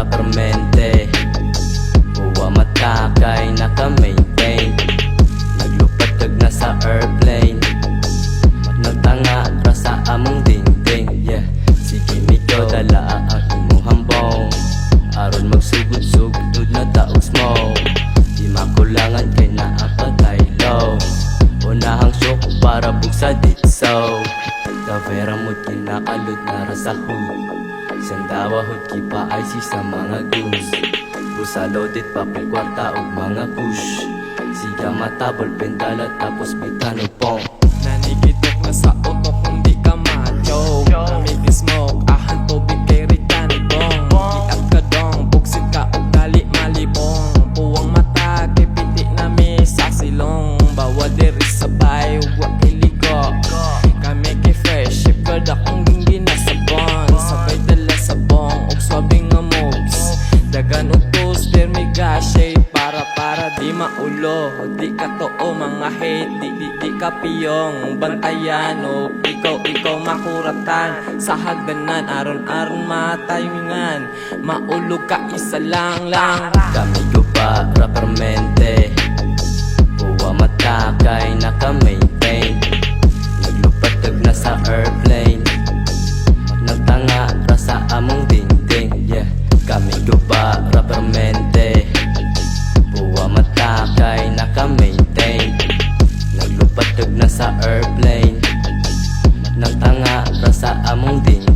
rappermente. Huwa mata kay naka-maintain. Naglupatag na sa airplane. Nagtanga ra sa among dingding. Yeah, sige Miko, dala ang imong hambong. Aron magsugod-sugod na taog smoke. Di makulangan kay naapatay low. Unahang shock para buksa ditso. Kavera mo't kinakalod na ra sa hood. Sandawa hod kipa IC sa mga goons. Busa loaded papel kwarta og mga push. Siga mata ballpen dala tapos bitano pong. Nanigitok na sa utok kung di ka macho. Namig smoke, ahan tubig kay Ritan Bong. Iat ka dong, buksit ka og dali malibong. Puwang mata kay piti na mi sa silong. Bawal diri sabay, huwag iligo. Kami kay fresh, ship ka dakong ginasabon. Sabay dala sa bong, og swabing nga moves. Dagan utos, dermiga shade para di maulo. Di ka too mga hate, di ka piyong bantayan. O ikaw makuratan sa hagdanan. Aron matayungan, maulog ka isa lang. Kami ko pa rappermente. Huwa mata kay naka-maintain. Naglupatag na sa airplane. Nagtanga ra sa among dingding. Yeah, kami ko pa rappermente. Huwa mata kay naka-maintain. Naglupatag na sa airplane. Nagtanga ra sa among dingding.